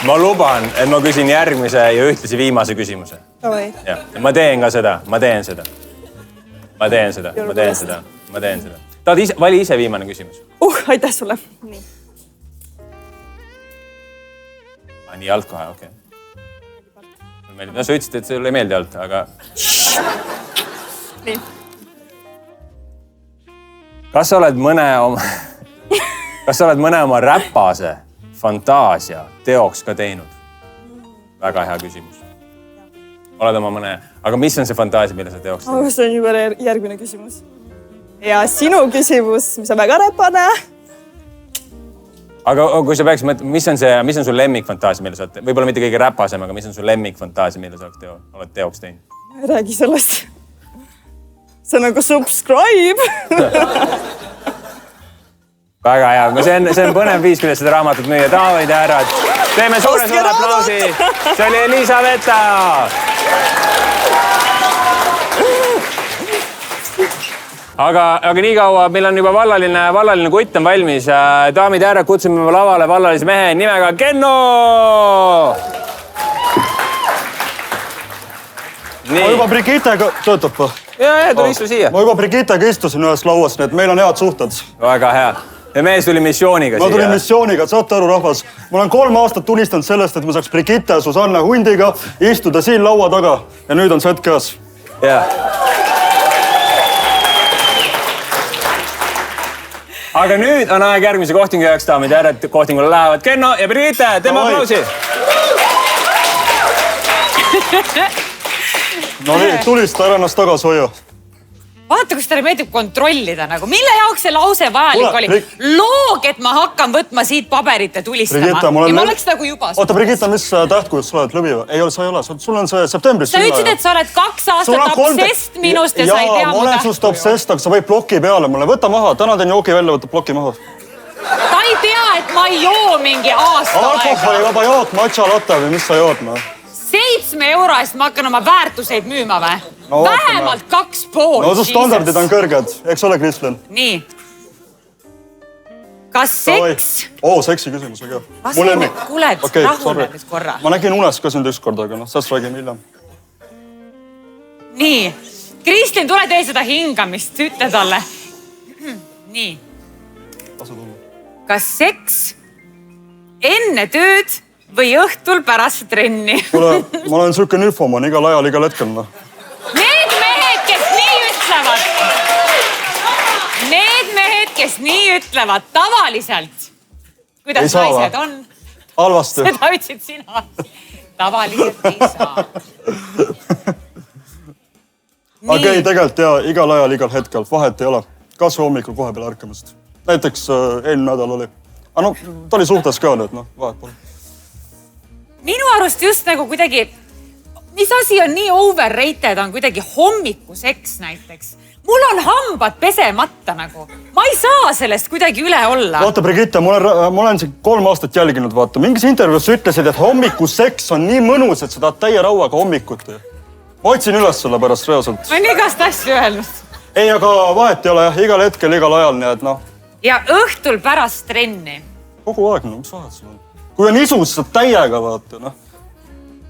Ma luban, et ma küsin järgmise ja ühtlasi viimase küsimuse. Ja, ma teen ka seda, ma teen seda. Vali ise viimane küsimus. Aitäh sulle. Nii. Nii alt kohe, okei. No sa ütlesid, et sulle ei meeldi alt, aga... Nii. Kas sa oled mõne oma räpase fantaasia teoks ka teinud? Väga hea küsimus. Oled oma mõne... Aga mis on see fantaasia, mille sa teoks teinud? See on juba järgmine küsimus. Ja sinu küsimus, mis on väga räpane. aga kui sa peaks mõtlema, mis on su lemmikfantaasia, mille sa oled, võib-olla mitte kõige räpasem, aga mis on su lemmikfantaasia, mille sa oled teoks teinud? Ma ei räägi sellest. See on nagu subscribe. Väga hea, see on põnev viis, kuidas seda raamatut müüa. Daamid ja härrad, teeme suure aplausi. See oli Elisabetta. Aga nii kaua, meil on juba vallaline kutt on valmis. Daamid ja härrad, kutsume lavale vallalise mehe nimega Kenno. Ma juba Brigittega töötab või? Ja, tuli istu siia. Ma juba Brigittega istusin ühes lauas, nii et meil on head suhted. Väga hea. Ja mees tuli missiooniga siia. Ma tulin missiooniga, saate aru rahvas. Ma olen 3 aastat tunistanud sellest, et ma saaks Brigitte ja Susanne hundiga istuda siin laua taga. Ja nüüd on see hetk käes. Aga nüüd on aeg järgmise kohtingu jaoks, daamid ja härrad. Kohtingule lähevad Kenno ja Brigitte. Teeme aplausi. No nii, tulista ära ennast tagasi hoia. Vaata, kus teile meeldib kontrollida nagu. Mille jaoks see lause vajalik oli? Loog, et ma hakkan võtma siit paberit ja tulistama. Ja ma oleks nagu juba... Oota, Brigitte, mis tähtkujuks sa oled lõvi või? Ei, sa ei ole. Sul on see septembris. Sa ütlesid, et sa oled 2 aastat obsest minust ja sa ei tea mu tähtkuju. Ma olen sust obsest, aga sa võid ploki peale mulle. Võta maha. Täna teen joogi välja, võta ploki maha. Ta ei tea, et ma ei joo mingi aasta aega. Alkoholivaba jook, matcha latte või mis sa jood, no? 7 euro eest ma hakkan oma väärtuseid müüma või? No, vähemalt 2,5. No su standardid on kõrged, eks ole, Kristlin? Nii. Kas seks? Seksi küsimus, aga mul lemmik. Kuuled, rahune nüüd korra. Ma nägin unes ka sind ükskord, aga sest räägime hiljem. Nii. Kristlin, tule tee seda hingamist, ütle talle. Nii. Kas seks enne tööd või õhtul pärast trenni? Kuule, ma olen siuke nüfoman igal ajal, igal hetkel. Need mehed, kes nii ütlevad tavaliselt, kuidas naised on. Halvasti. Seda ütlesid sina. Tavaliselt ei saa. Aga ei, tegelikult ja igal ajal, igal hetkel. Vahet ei ole. Kas või hommikul kohe peale ärkamist. Näiteks eelmine nädal oli. Aga ta oli suhtes ka, et vahet pole. Minu arust just nagu kuidagi, mis asi on nii overrated, on kuidagi hommikuseks näiteks. Mul on hambad pesemata nagu. Ma ei saa sellest kuidagi üle olla. Vaata, Brigitte, ma olen 3 aastat jälginud, vaata. Mingis intervjuus ütlesid, et hommikuseks on nii mõnus, et sa tahad täie rauaga hommikut. Ma otsin üles selle pärast reaalselt. Ma olen igast asju öelnud. Ei, aga vahet ei ole jah, igal hetkel, igal ajal, nii et Ja õhtul pärast trenni. Kogu aeg, mis vahet sul on? Kui on isus, saad täiega, vaata,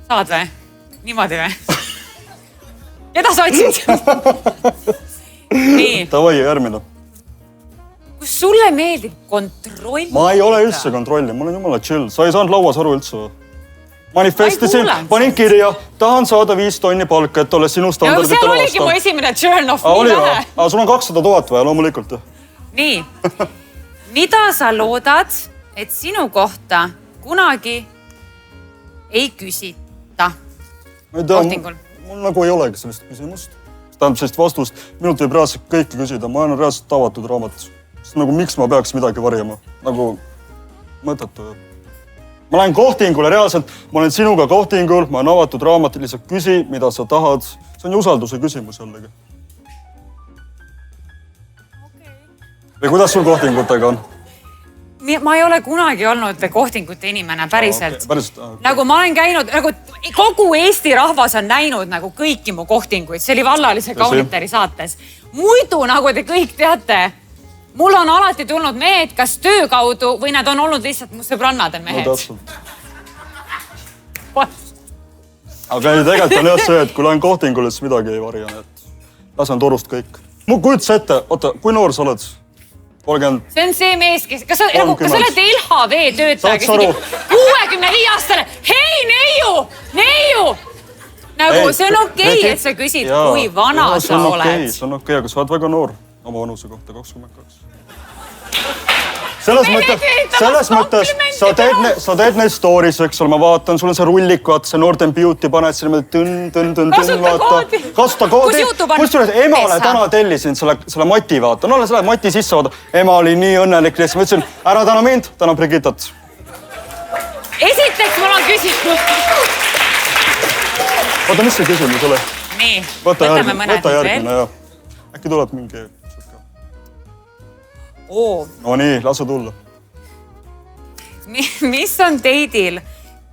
Saad või? Niimoodi või? Keda sa otsid? Nii. Tavai, järgmine. Kus sulle meeldib kontrollida? Ma ei ole üldse kontrolli, ma olen jumala chill. Sa ei saanud lauas aru üldse. Manifestisin, panin kirja, tahan saada 5 tonni palka, et ole sinu standardite seal oligi mu esimene turn off, nii vähe. Aga sul on 200 000 vaja, loomulikult. Nii. Mida sa loodad, et sinu kohta kunagi ei küsita kohtingul? Mul nagu ei olegi sellist küsimust. See tähendab sellist vastust. Minult võib reaalselt kõike küsida. Ma olen reaalselt avatud raamat. Sest nagu miks ma peaks midagi varjama? Nagu mõttetu. Ma lähen kohtingule reaalselt. Ma olen sinuga kohtingul. Ma olen avatud raamat. Lihtsalt küsi, mida sa tahad. See on ju usalduse küsimus jällegi. Või kuidas sul kohtingutega on? Ma ei ole kunagi olnud kohtingute inimene päriselt. Nagu ma olen käinud, nagu kogu Eesti rahvas on näinud nagu kõiki mu kohtinguid. See oli vallalise kaunitari saates. Muidu, nagu te kõik teate, mul on alati tulnud mehed kas töö kaudu või nad on olnud lihtsalt mu sõbrannad on mehed. No täpselt. Aga ei, tegelikult on jah see, et kui lähen kohtingule, siis midagi ei varja. Lasen torust kõik. Mu kujutse ette, oota, kui noor sa oled? 30. See on see mees, kas sa oled LHV töötaja, kes 65 aastane. Hei, neiu! Nagu see on okei, et sa küsid, kui vana sa oled. See on okei, aga sa oled väga noor oma vanuse kohta, 22. selles mõttes sa teed neid stories, eks ole, ma vaatan, sul on see rullik, vaata see Northern Beauty, paned sinna tõn, vaata. Kasuta koodi. Kusjuures emale täna tellisin selle Mati, vaata. No selle Mati sisse, vaata. Ema oli nii õnnelik, lihtsalt ma ütlesin, ära täna mind, täna Brigittat. Esiteks mul on küsimus. Oota, mis see küsimus oli? Nii, võtame mõned veel. Äkki tuleb mingi... No nii, lase tulla. Mis on teidil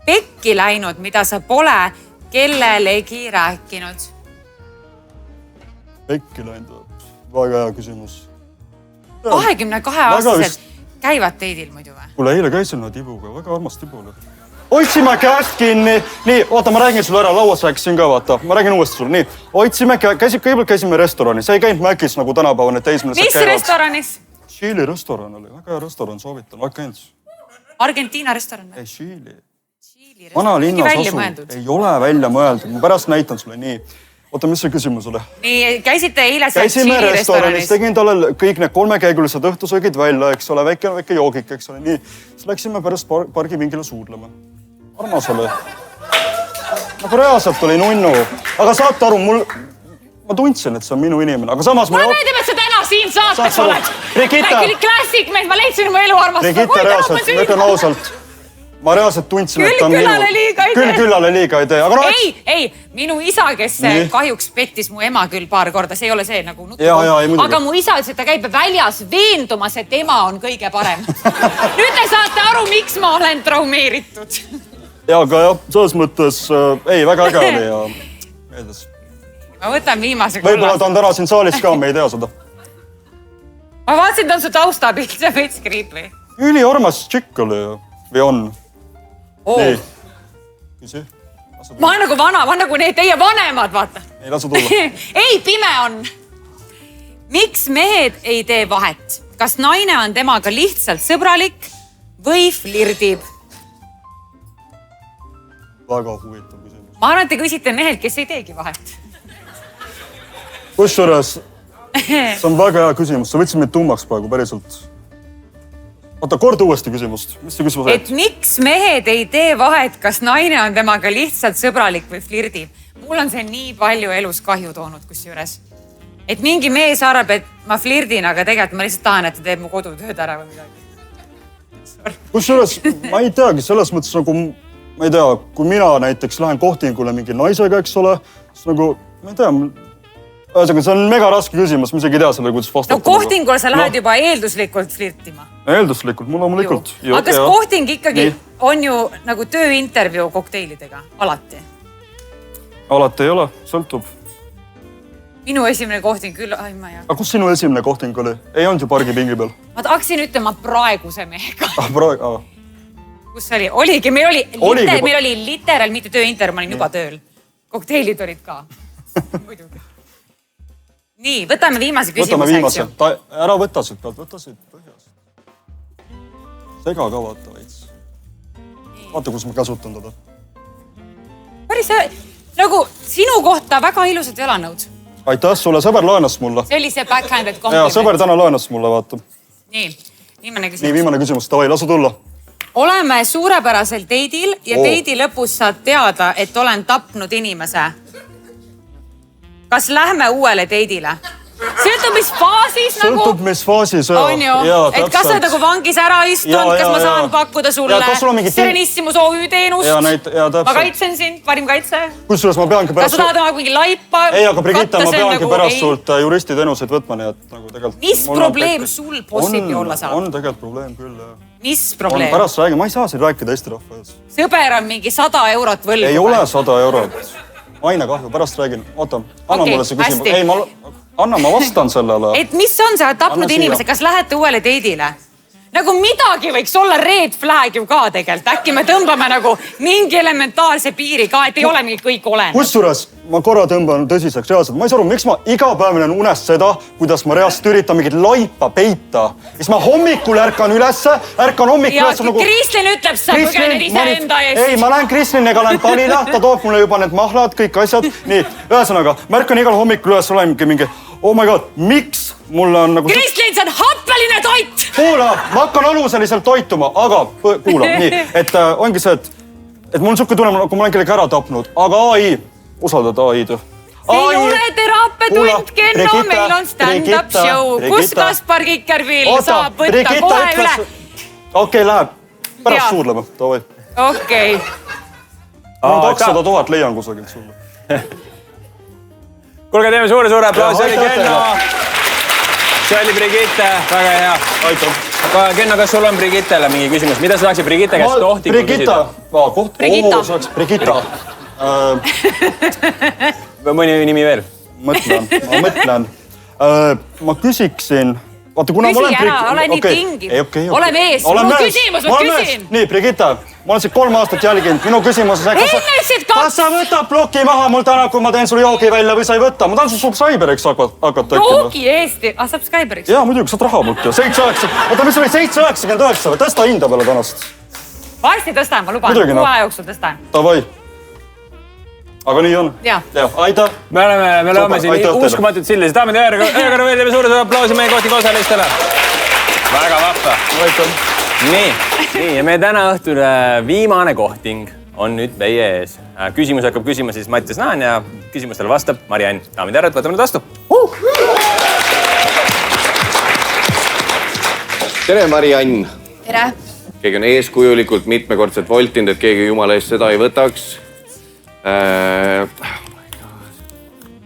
pekki läinud, mida sa pole kellelegi rääkinud? Pekki läinud? Väga hea küsimus. 22-aastased käivad teidil muidu või? Kuule, eile käisin ühe tibuga, väga armas tibule. Hoidsime käest kinni. Nii, oota, ma räägin sulle ära, lauas rääkisin ka, vaata. Ma räägin uuesti sulle. Nii, hoidsime, kõigepealt käisime restoranis. Sa ei käinud Mäkis nagu tänapäeva need teismelised käivad. Mis restoranis? Tšiili restoran oli. Väga hea restoran, soovitan. Oled käinud? Argentiina restoran? Ei, Tšiili. Vana linnas asu. Ei ole välja mõeldud. Ma pärast näitan sulle. Nii, oota, mis see küsimus oli? Nii, käisite eile seal Tšiili restoranis. Tegin talle kõik need 3-käigulised õhtusöögid välja, eks ole, väike joogik, eks ole. Nii, siis läksime pärast pargipingile suudlema. Armas oli. Nagu reaalselt oli nunnu. Aga saate aru, ma tundsin, et see on minu inimene. Aga samas... Mulle meeldib, et sa täna siin saates oled. Brigitte! Klassik mees, ma leidsin mu elu armastada. Brigitte, reaalselt, ütlen ausalt. Ma reaalselt tundsin, et ta on minu... Küll küllale liiga ei tee. Ei, minu isa, kes kahjuks pettis mu ema küll paar korda, see ei ole see nagu nutu. Aga mu isa ütles, et ta käib väljas veendumas, et ema on kõige parem. Nüüd te saate aru, miks ma olen traumeeritud. Ja, aga jah, selles mõttes, ei, väga äge oli ja meeldes. Ma võtan viimase Võib-olla ta on täna siin saalis ka, me ei tea seda. Ma vaatasin, ta on su taustapilt, see veits kriipli. Üli armas tšikk oli ju, või on? Nii, küsi. Ma olen nagu vana, ma olen nagu need teie vanemad, vaata. Ei, lase tulla. Ei, pime on. Miks mehed ei tee vahet? Kas naine on temaga lihtsalt sõbralik või flirdib? Väga huvitav küsimus. Ma arvan, et te küsite mehelt, kes ei teegi vahet. Kusjuures, see on väga hea küsimus. Sa võtsid meid tummaks praegu päriselt. Oota, kord uuesti küsimust. Mis see küsimus? Et miks mehed ei tee vahet, kas naine on temaga lihtsalt sõbralik või flirdib? Mul on see nii palju elus kahju toonud kusjuures. Et mingi mees arvab, et ma flirdin, aga tegelikult ma lihtsalt tahan, et ta teeb mu kodutööd ära või midagi. Kusjuures, ma ei teagi, selles mõttes nagu, ma ei tea, kui mina näiteks lähen kohtingule mingi naisega, eks ole, siis nagu, ma ei tea, see on mega raske küsimus, ma isegi ei tea selle, kuidas vastata. No kohtingul sa lähed juba eelduslikult flirtima. Eelduslikult, mul loomulikult. Aga kas kohting ikkagi on ju nagu tööintervjuu kokteilidega? Alati? Alati ei ole, sõltub. Minu esimene kohting küll, ai ma ei tea. Aga kus sinu esimene kohting oli? Ei olnud ju pargipingi peal. Ma tahaksin ütlema praeguse mehega. Praegu? Kus oli? Oligi, meil oli literaal, mitte tööintervjuu, ma olin juba tööl. Kokteilid olid ka. Muidugi. Nii, võtame viimase küsimuse. Võtame viimase. Ära võta siit pealt, võta siit põhjast. Sega ka vaata veits. Vaata, kus ma kasutan teda. Päris nagu sinu kohta väga ilusad jalanõud. Aitäh sulle, sõber laenas mulle. See oli see backhanded compliment. Ja, sõber täna laenas mulle, vaata. Nii, viimane küsimus. Nii, viimane küsimus. Tavai, lasu tulla. Oleme suurepärasel teidil ja teidi lõpus saad teada, et olen tapnud inimese. Kas lähme uuele teidile? Sõltub, mis faasis nagu... Sõltub, mis faasis, on ju. Et kas sa nagu vangis ära istunud, kas ma saan pakkuda sulle Serenissimus OÜ teenust? Ma kaitsen sind, parim kaitse. Kusjuures ma peangi pärast... Kas sa tahad oma mingi laipa? Ei, aga Brigitte, ma peangi pärast sult juristi teenuseid võtma, nii et nagu tegelikult... Mis probleem sul possibli olla saab? On tegelikult probleem küll, jah. Mis probleem? Pärast räägin, ma ei saa siin rääkida Eesti rahva ees. Sõber on mingi 100 eurot võlgu. Ei ole 100 eurot. Aina kahju, pärast räägin. Oota, anna mulle see küsimus. Ei, anna, ma vastan sellele. Et mis on sa tapnud inimese, kas lähete uuele teidile? Nagu midagi võiks olla red flag ju ka tegelikult. Äkki me tõmbame nagu mingi elementaarse piiri ka, et ei ole mingi kõik olenud. Kusjuures ma korra tõmban tõsiseks reaalselt. Ma ei saa aru, miks ma iga päev näen unest seda, kuidas ma reaalselt üritan mingit laipa peita. Siis ma hommikul ärkan ülesse, ja Krislin ütleb, sa põgened ise enda eest. Ei, ma lähen Krisliniga, lähen Talila, ta toob mulle juba need mahlad, kõik asjad. Nii, ühesõnaga, ma ärkan igal hommikul üles, olen mingi oh my god, miks mul on nagu... Kristlin, see on happeline toit! Kuula, ma hakkan aluseliselt toituma, aga kuula, nii, et ongi see, et mul on siuke tunne, kui ma olen kellegi ära tapnud, aga AI, usaldad AI-d. Ei ole teraapiatund, Kenno, meil on stand-up show, kus Kaspar Kikerpill saab võtta kohe üle. Okei, läheb. Pärast suudleme, davai. Okei. Ma 200 000 leian kusagil sulle. Kuulge, teeme suure aplaus, see oli Kenno. See oli Brigitte, väga hea. Aitäh. Kenno, kas sul on Brigittele mingi küsimus? Mida sa tahaksid Brigitte käest tohtikul küsida? Brigitta. Mõni nimi veel? Mõtlen. Ma küsiksin... Vaata, kuna küsi ära, ole nii tingiv. Ole mees, minu küsimus, ma küsin. Nii, Brigitta, ma olen siit 3 aastat jälginud. Minu küsimus on see, kas sa võtab ploki maha mul täna, kui ma teen sulle joogi välja või sa ei võta? Ma tahan su subscriberiks hakata. Joogi Eesti, subscriberiks? Jaa, muidugi, saad raha mult ju. 7,9. Oota, mis oli 7,99 või? Tõsta hinda peale tänast. Varsti tõstan, ma luban. 6 aja jooksul tõstan. Davai. Aga nii on. Jah. Aitäh. Me loome siin uskumatut sildi. Daamid ja öökorra veel teeme suure aplausi meie kohti osalistele. Väga vahva. Nii, ja meie täna õhtul viimane kohting on nüüd meie ees. Küsimus hakkab küsima siis Mattias Naan ja küsimustele vastab Mari-Ann. Daamid ja võtame nüüd vastu. Tere, Mari-Ann. Tere. Keegi on eeskujulikult mitmekordselt voltinud, et keegi jumala eest seda ei võtaks.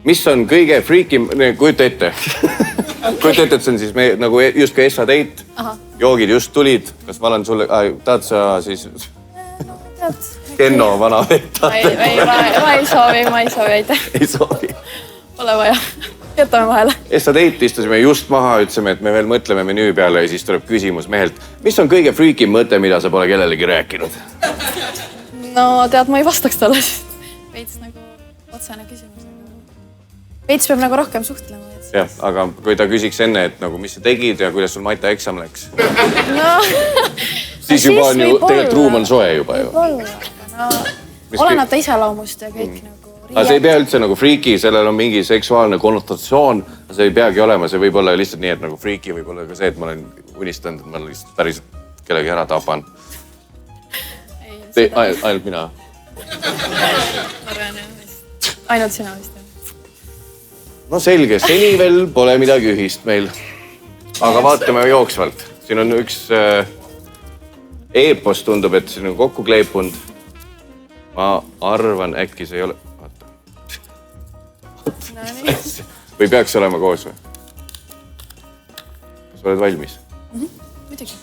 Mis on kõige freakim, kujuta ette, et see on siis nagu just ka Essa date, joogid just tulid, kas ma olen sulle, tahad sa siis Kenno vana vetta? Ma ei soovi, aitäh. Ei soovi. Pole vaja, jätame vahele. Essa date istusime just maha, ütlesime, et me veel mõtleme menüü peale ja siis tuleb küsimus mehelt. Mis on kõige freakim mõte, mida sa pole kellelegi rääkinud? No tead, ma ei vastaks talle. Veits nagu otsene küsimus. Veits peab nagu rohkem suhtlema. Jah, aga kui ta küsiks enne, et nagu mis sa tegid ja kuidas sul Maita eksam läks? No, siis juba on ju, tegelikult ruum on soe juba ju. Oleneb ta iseloomust ja kõik nagu riied. Aga see ei pea üldse nagu freaki, sellel on mingi seksuaalne konnotatsioon. See ei peagi olema, see võib olla lihtsalt nii, et nagu freaki võib olla ka see, et ma olen unistanud, et ma lihtsalt päriselt kellegi ära tapan. Ainult mina. Ainult sina vist. No selge, seni veel pole midagi ühist meil. Aga vaatame jooksvalt. Siin on üks eepos tundub, et siin on kokku kleepunud. Ma arvan, äkki see ei ole... Või peaks olema koos või? Kas oled valmis? Muidugi.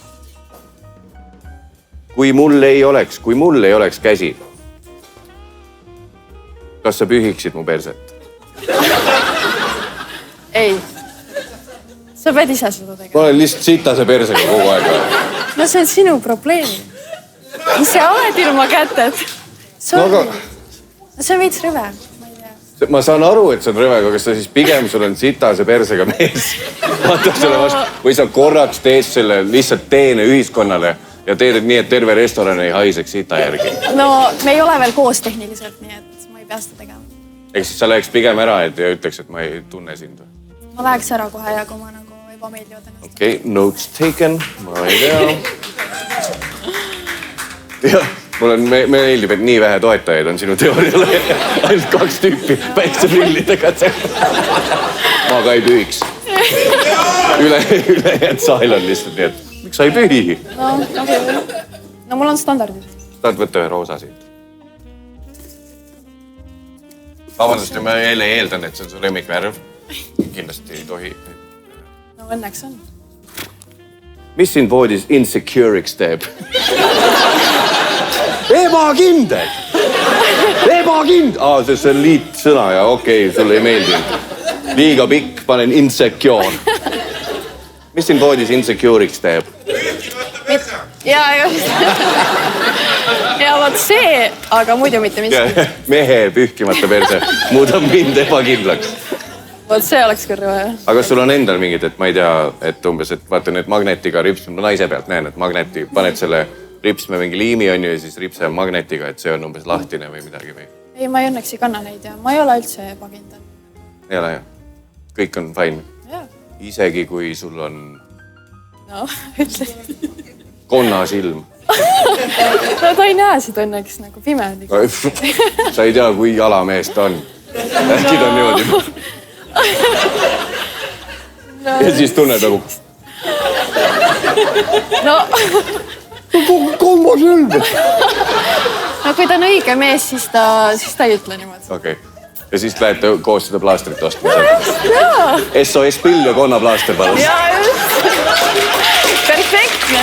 Kui mul ei oleks käsi, kas sa pühiksid mu perset? Ei. Sa pead ise seda tegema. Ma olen lihtsalt sitase persega kogu aeg. No see on sinu probleem. Ise oled ilma käted. See on veits rõve. Ma saan aru, et see on rõve, aga kas sa siis pigem sul on sitase persega mees? Või sa korraks teed selle lihtsalt teene ühiskonnale ja teed nii, et terve restoran ei haiseks sita järgi. No me ei ole veel koos tehniliselt, nii et ma ei pea seda tegema. Ehk siis sa läheks pigem ära ja ütleks, et ma ei tunne sind või? Ma läheks ära kohe ja kui ma nagu ebameeldivad ennast. Okei, notes taken, ma ei tea. Jah, mulle meeldib, et nii vähe toetajaid on sinu teooriale. Ainult 2 tüüpi päikseprillidega. Ma ka ei pühiks. Ülejäänud saal on lihtsalt nii, et miks sa ei pühi? No mul on standardid. Tahad võtta ühe roosa siit? Vabandust, ma jälle eeldan, et see on su lemmikvärv. Kindlasti ei tohi. No õnneks on. Mis sind voodis insecuriks teeb? Ebakindel! See on liitsõna ja okei, sulle ei meeldinud. Liiga pikk, panen insecure. Mis sind voodis insecuriks teeb? Ja vot see, aga muidu mitte miski. Mehe pühkimata perse muudab mind ebakindlaks. Vot see oleks küll vaja. Aga kas sul on endal mingid, et ma ei tea, et umbes, et vaata nüüd magnetiga ripsme, naise pealt näen, et magneti, paned selle ripsme mingi liimi on ju ja siis ripse on magnetiga, et see on umbes lahtine või midagi või? Ei, ma ei õnneks ei kanna neid ja ma ei ole üldse ebakindel. Ei ole jah? kõik on fine. Jaa. Isegi kui sul on No, ütle. konnasilm. No ta ei näe seda õnneks nagu pime. Sa ei tea, kui jalamees ta on. Äkki ta on niimoodi. Ja siis tunned nagu. No, Konnasilm. no kui ta on õige mees, siis ta ei ütle niimoodi. Okei. Ja siis lähete koos seda plaastrit ostma. SOS pill ja konnaplaaster palun. Jaa, just. Perfektne.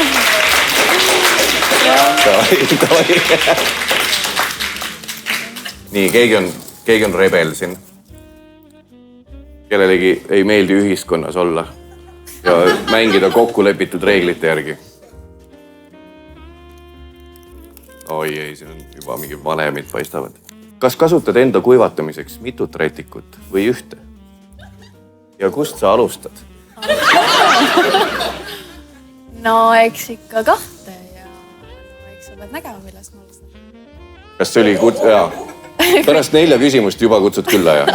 Nii, keegi on rebel siin. Kellelegi ei meeldi ühiskonnas olla ja mängida kokkulepitud reeglite järgi. Oi ei, siin on juba mingi valemid paistavad. Kas kasutad enda kuivatamiseks mitut rätikut või ühte? Ja kust sa alustad? No eks ikka kahte ja eks sa pead nägema, millest ma alustan. Kas see oli jaa. Pärast 4 küsimust juba kutsud külla ja?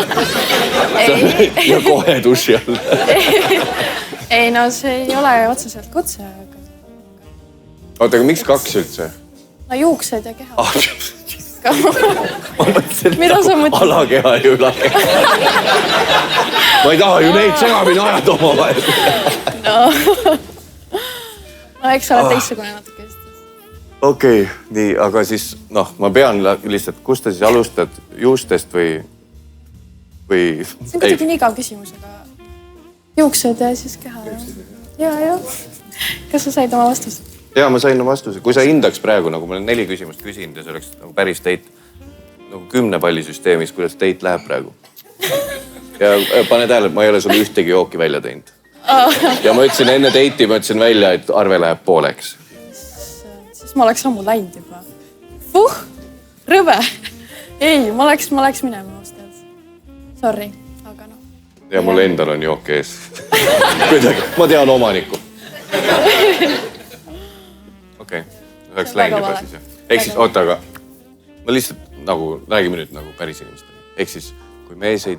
Ja kohe duši all. Ei no see ei ole otseselt kutse, aga... Oota, aga miks 2 üldse? No juuksed ja keha. Ma mõtlesin, Mida sa mõtled? Alakeha ja ülakeha. Ma ei taha ju neid segamini ajada oma vahel. No eks sa oled teistsugune natuke just. Okei, nii, aga siis, ma pean lihtsalt, kust ta siis alustad juustest või... See on kuidagi nii igav küsimus, aga juuksed ja siis keha. Ja. Kas sa said oma vastust? Jaa, ma sain vastuse. Kui sa hindaks praegu, nagu ma olen 4 küsimust küsinud ja see oleks nagu päris date, nagu 10 pallisüsteemis, kuidas date läheb praegu. Ja pane tähele, et ma ei ole sulle ühtegi jooki välja teinud. Ja ma ütlesin enne date'i, ma ütlesin välja, et arve läheb pooleks. Siis ma oleks ammu läinud juba. Rõve. Ei, ma oleks minema aastas. Sorry, aga noh. Ja mul endal on jook ees. Kuidagi, ma tean omanikku. Okei, oleks läinud juba siis. Ehk siis, oota, aga ma lihtsalt nagu, räägime nüüd nagu päris inimestele. Ehk siis, kui mees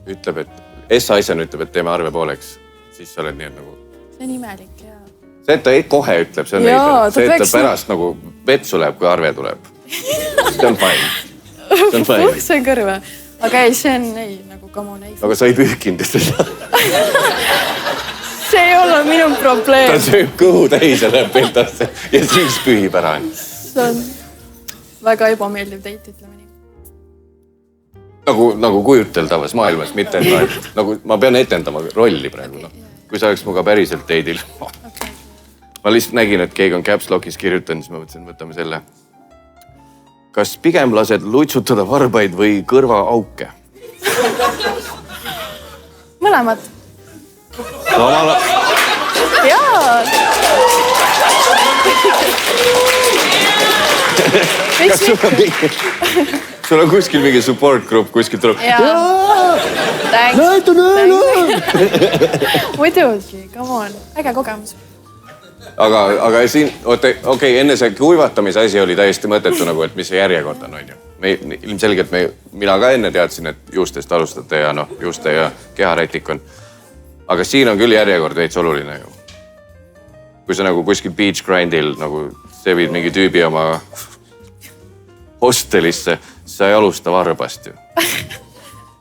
ütleb, et S-asjana ütleb, et teeme arve pooleks, siis sa oled nii, et nagu... See on imelik, jaa. See, et ta kohe ütleb, see on neil. See, et ta pärast nagu vetsu läheb, kui arve tuleb. See on fine. See on kõrve. Aga ei, see on ei, nagu come on, ei. Aga sa ei pühkinud seda. See ei olnud minu probleem. Ta sööb kõhu täis ja läheb peltasse ja siis pühib ära. See on väga ebameeldiv date, ütleme nii. Nagu kujuteldavas maailmas, mitte et nagu ma pean etendama rolli praegu. Kui sa oleks muga päriselt date'il. Ma lihtsalt nägin, et keegi on caps lock'is kirjutanud, siis ma mõtlesin, võtame selle. Kas pigem lased lutsutada varbaid või kõrvaauke? Mõlemad. Jaa. Kas sul on kuskil mingi support grupp, kuskil tuleb? Muidugi, come on, äge kogemus. Aga siin, okei, enne see kuivatamise asi oli täiesti mõttetu nagu, et mis see järjekord on, on ju. Ilmselgelt mina ka enne teadsin, et juustest alustate ja juuste ja keharätik on. Aga siin on küll järjekord veits oluline ju. Kui sa nagu kuskil beach grindil nagu sevid mingi tüübi oma hostelisse, sa ei alusta varbast ju.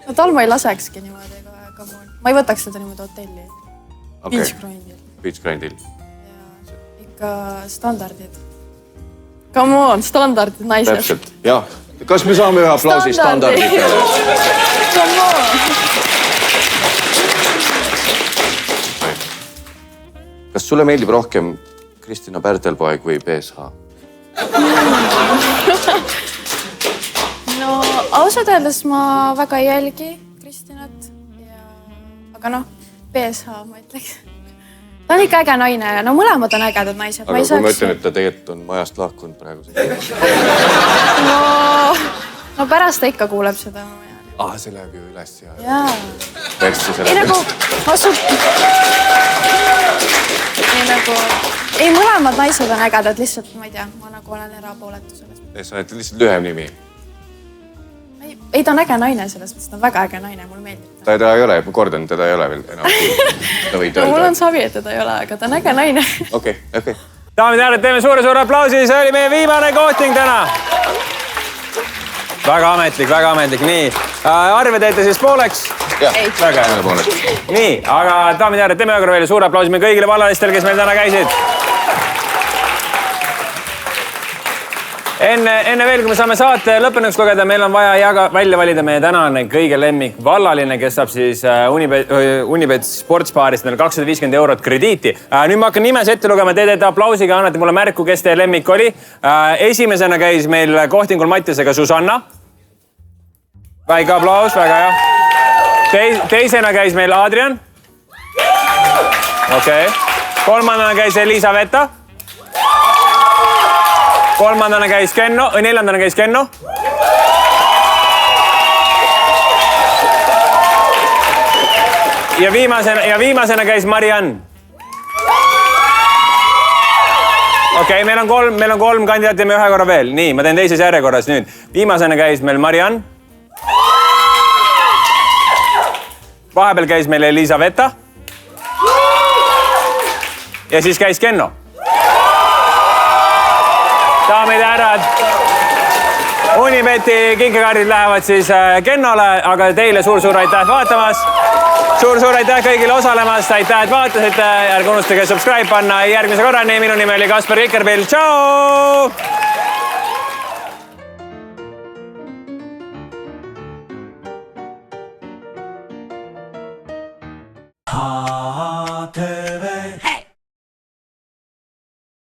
No tal ma ei lasekski niimoodi, aga ma ei võtaks seda niimoodi hotelli. Beach grindil. Beach grindil. Ikka standardid. Come on, standardid naised. Täpselt, jah. Kas me saame ühe aplausi standarditele? Come on. Kas sulle meeldib rohkem Kristina Pärtelpoeg või BSH? No ausalt öeldes ma väga ei jälgi Kristinat. Aga noh, BSH ma ütleks. Ta on ikka äge naine ja no mõlemad on ägedad naised. Aga kui ma ütlen, et ta tegelikult on majast lahkunud praegu. No pärast ta ikka kuuleb seda. See läheb ju üles ja... Jaa. Ei nagu... Ei, mõlemad naised on ägedad, lihtsalt ma ei tea, ma nagu olen erapooletu selles. Sa oled lihtsalt lühem nimi. ei, ta on äge naine, selles mõttes, ta on väga äge naine, mulle meeldib. Ta ei ole, kordan, teda ei ole veel enam. Ta võid No, mul öelda. on savi, et teda ei ole, aga ta on äge naine. Okei. daamid ja härrad, teeme suure aplausi, see oli meie viimane kohting täna. Väga ametlik, nii. Arve teete siis pooleks. Jah, väga hea. Nii, aga daamid ja härrad, teeme ühe korra veel suure aplausi me kõigile vallalistele, kes meil täna käisid. Enne veel, kui me saame saate lõppenuks lugeda, meil on vaja välja valida meie tänane kõige lemmik vallaline, kes saab siis Unibet sportsbaarist neile 250 eurot krediiti. Nüüd ma hakkan nimes ette lugema, te teete aplausiga, annate mulle märku, kes teie lemmik oli. Esimesena käis meil kohtingul Mattiasega Susanna. Väike aplaus, väga hea. Teisena käis meil Adrian. Okei. Kolmandana käis Elisaveta. Kolmandana käis Kenno, neljandana käis Kenno. Ja viimasena käis Mariann. Okei, meil on kolm kandidaati, teeme ühe korra veel. Nii, ma teen teises järjekorras nüüd. Viimasena käis meil Mariann. Vahepeal käis meil Elisaveta. Ja siis käis Kenno. Daamid ja härrad, Unibeti kinkekaardid lähevad siis Kennole, aga teile suur aitäh vaatamast. Suur aitäh kõigile osalemast, aitäh, et vaatasite. Ärge unustage subscribe panna järgmise korrani. Minu nimi oli Kaspar Kikerpill. Tšau! Haate